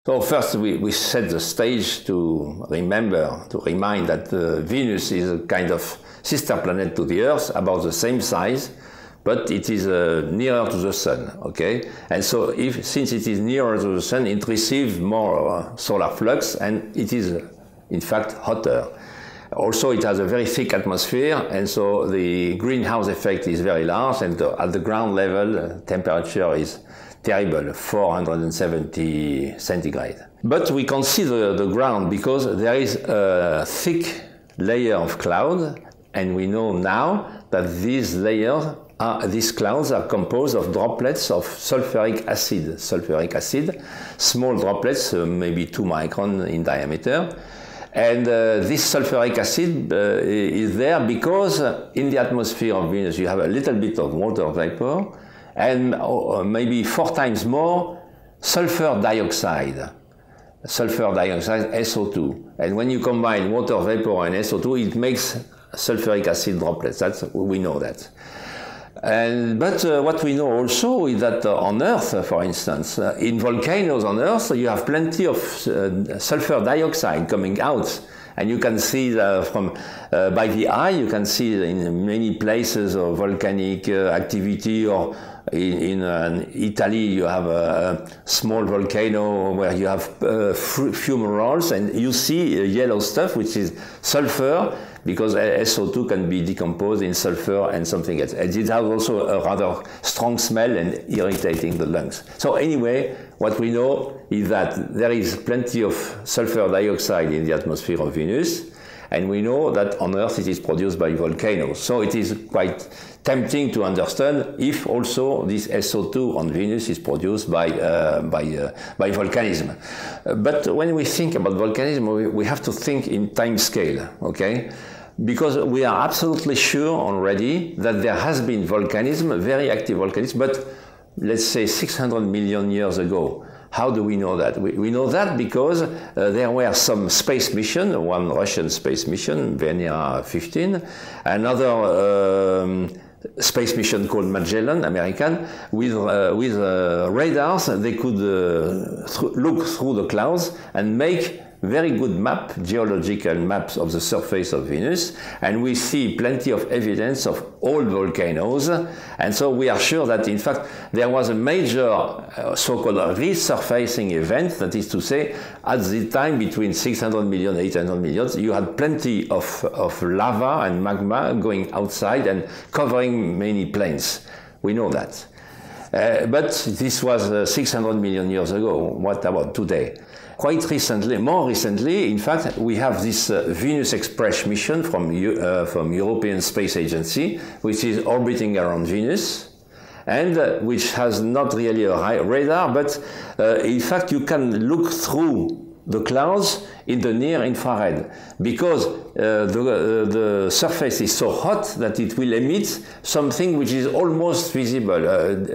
So first we set the stage to remind that Venus is a kind of sister planet to the Earth, about the same size, but it is nearer to the Sun, okay? And so since it is nearer to the Sun, it receives more solar flux, and it is in fact hotter. Also, it has a very thick atmosphere, and so the greenhouse effect is very large, and at the ground level, temperature is terrible, 470 centigrade. But we can see the ground because there is a thick layer of cloud, and we know now that these clouds are composed of droplets of sulfuric acid. Small droplets, maybe 2 microns in diameter. And this sulfuric acid is there because in the atmosphere of Venus you have a little bit of water vapor and maybe 4 times more sulfur dioxide, SO2. And when you combine water vapor and SO2, it makes sulfuric acid droplets. We know that. But what we know also is that on Earth, for instance, in volcanoes on Earth, you have plenty of sulfur dioxide coming out. And you can see by the eye, you can see in many places of volcanic activity, or in Italy you have a small volcano where you have fumaroles, and you see yellow stuff, which is sulfur, because SO2 can be decomposed in sulfur and something else. And it has also a rather strong smell and irritating the lungs. So anyway, what we know is that there is plenty of sulfur dioxide in the atmosphere of Venus, and we know that on Earth it is produced by volcanoes. So it is quite tempting to understand if also this SO2 on Venus is produced by volcanism. But when we think about volcanism, we have to think in time scale, okay? Because we are absolutely sure already that there has been volcanism, very active volcanism, but let's say 600 million years ago. How do we know that? We know that because there were some space missions, one Russian space mission, Venera 15, another space mission called Magellan, American, with radars. They could look through the clouds and make very good geological maps of the surface of Venus, and we see plenty of evidence of old volcanoes, and so we are sure that in fact there was a major so-called resurfacing event, that is to say, at the time between 600 million and 800 million, you had plenty of lava and magma going outside and covering many plains. We know that. But this was 600 million years ago. What about today? Quite recently, more recently, in fact, we have this Venus Express mission from European Space Agency, which is orbiting around Venus, and which has not really a radar, but in fact you can look through the clouds in the near infrared, because the surface is so hot that it will emit something which is almost visible,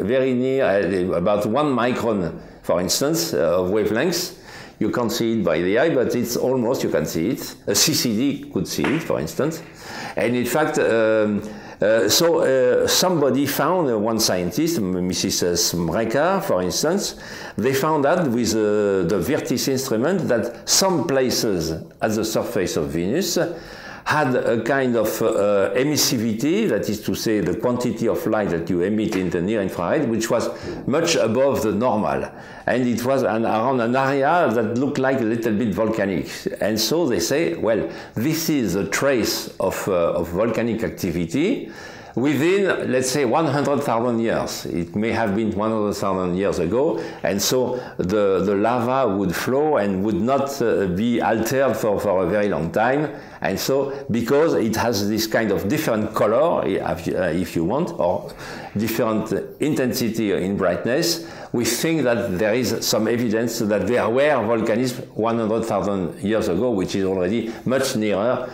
very near, about 1 micron, for instance, of wavelengths. You can't see it by the eye, but it's almost, you can see it. A CCD could see it, for instance. And in fact, somebody found, one scientist, Mrs. Smreka, for instance, they found out with the Virtis instrument that some places at the surface of Venus had a kind of emissivity, that is to say the quantity of light that you emit in the near infrared, which was much above the normal. And it was around an area that looked like a little bit volcanic. And so they say, well, this is a trace of volcanic activity within, let's say, 100,000 years. It may have been 100,000 years ago, and so the lava would flow and would not be altered for a very long time. And so, because it has this kind of different color, if you want, or different intensity in brightness, we think that there is some evidence that there were volcanism 100,000 years ago, which is already much nearer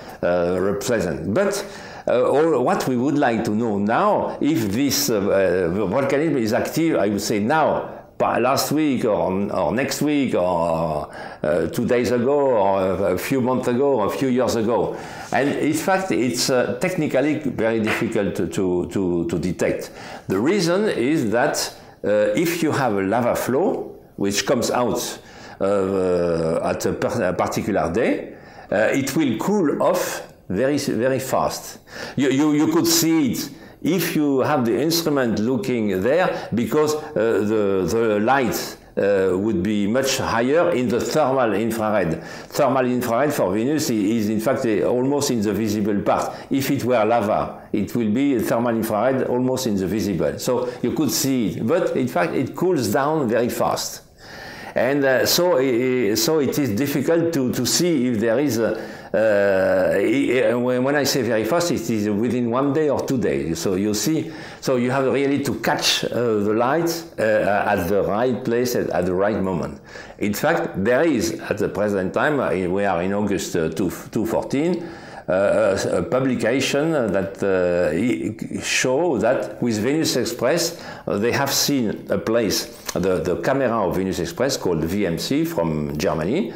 present. But what we would like to know now, if this volcanism is active, I would say now, last week or next week or 2 days ago or a few months ago or a few years ago. And in fact, it's technically very difficult to detect. The reason is that if you have a lava flow which comes out at a particular day, it will cool off very, very fast. You could see it if you have the instrument looking there, because the light would be much higher in the thermal infrared. Thermal infrared for Venus is in fact almost in the visible part. If it were lava, it will be thermal infrared almost in the visible. So you could see it, but in fact it cools down very fast. And so it is difficult to see if there is when I say very fast, it is within 1 day or 2 days. So you see, so you have really to catch the light at the right place at the right moment. In fact, there is at the present time, we are in August 2014, a publication that show that with Venus Express they have seen a place, the camera of Venus Express called VMC from Germany,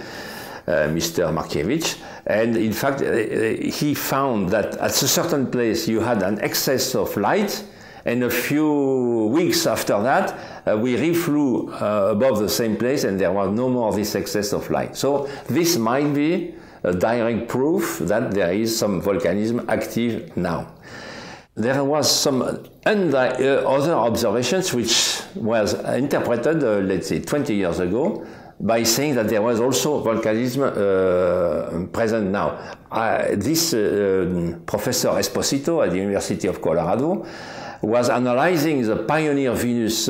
Mr. Markiewicz, and in fact he found that at a certain place you had an excess of light, and a few weeks after that we reflew above the same place and there was no more this excess of light. So this might be a direct proof that there is some volcanism active now. There was some other observations which was interpreted, let's say 20 years ago, by saying that there was also volcanism present now. This Professor Esposito at the University of Colorado was analyzing the Pioneer Venus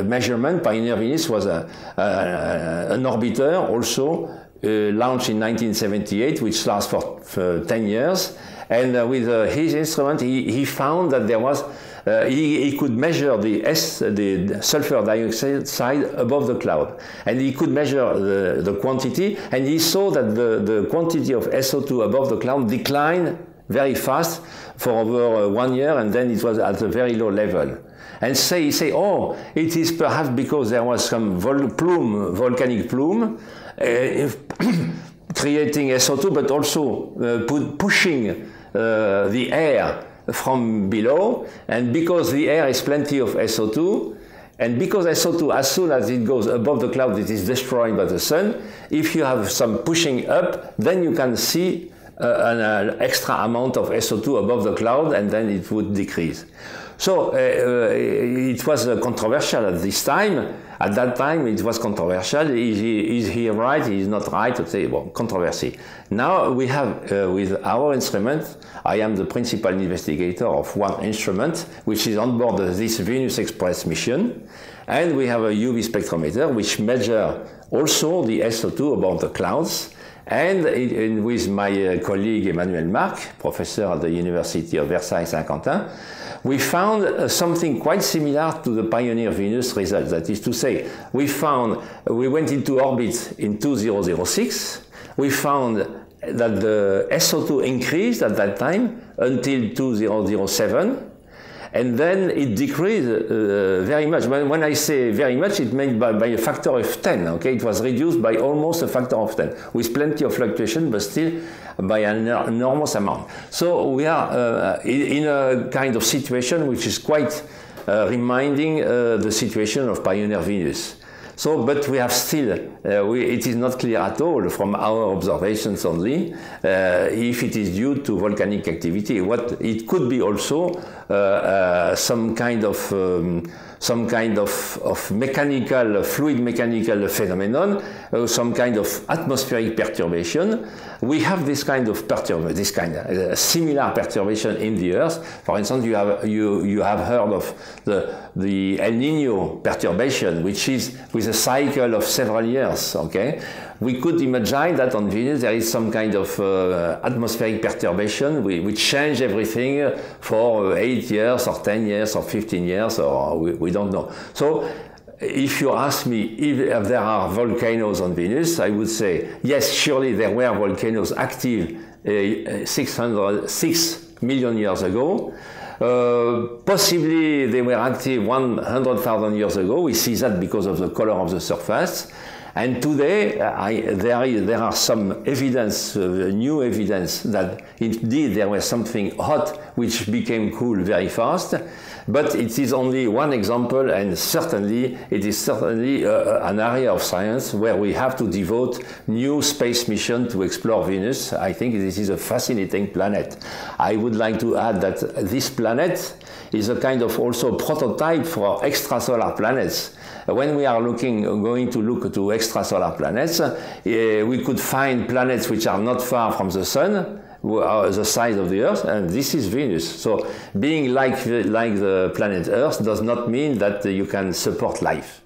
measurement. Pioneer Venus was an orbiter also launched in 1978, which lasts for 10 years. And with his instrument, he found that there was, he could measure the sulfur dioxide above the cloud. And he could measure the quantity, and he saw that the quantity of SO2 above the cloud declined very fast for over 1 year, and then it was at a very low level. And he say, oh, it is perhaps because there was some volcanic plume, creating SO2, but also pushing the air from below, and because the air is plenty of SO2, and because SO2, as soon as it goes above the cloud, it is destroyed by the sun. If you have some pushing up, then you can see an extra amount of SO2 above the cloud, and then it would decrease. So it was controversial at this time. At that time, it was controversial. Is he right? He is not right? Okay, well, controversy. Now we have, with our instrument, I am the principal investigator of one instrument, which is on board this Venus Express mission. And we have a UV spectrometer, which measures also the SO2 above the clouds. And with my colleague Emmanuel Marc, professor at the University of Versailles-Saint-Quentin, we found something quite similar to the Pioneer Venus results. That is to say, we went into orbit in 2006. We found that the SO2 increased at that time until 2007. And then it decreased very much. When I say very much, it means by a factor of 10. Okay, it was reduced by almost a factor of 10, with plenty of fluctuation, but still by an enormous amount. So we are in a kind of situation which is quite reminding the situation of Pioneer Venus. So, but we have still, it is not clear at all from our observations only if it is due to volcanic activity. What it could be also some kind of mechanical, fluid mechanical phenomenon, some kind of atmospheric perturbation. We have this kind of similar perturbation in the Earth. For instance, you have heard of the El Niño perturbation, which is with a cycle of several years. Okay, we could imagine that on Venus there is some kind of atmospheric perturbation which change everything for 8 years or 10 years or 15 years, or we don't know. So if you ask me if there are volcanoes on Venus, I would say yes, surely there were volcanoes active 6 million years ago. Possibly they were active 100,000 years ago. We see that because of the color of the surface. And today, there are some evidence, new evidence, that indeed there was something hot which became cool very fast. But it is only one example, and certainly it is certainly an area of science where we have to devote new space mission to explore Venus. I think this is a fascinating planet. I would like to add that this planet is a kind of also prototype for extrasolar planets. When we are going to look to extrasolar planets, we could find planets which are not far from the Sun, the size of the Earth, and this is Venus. So being like the planet Earth does not mean that you can support life.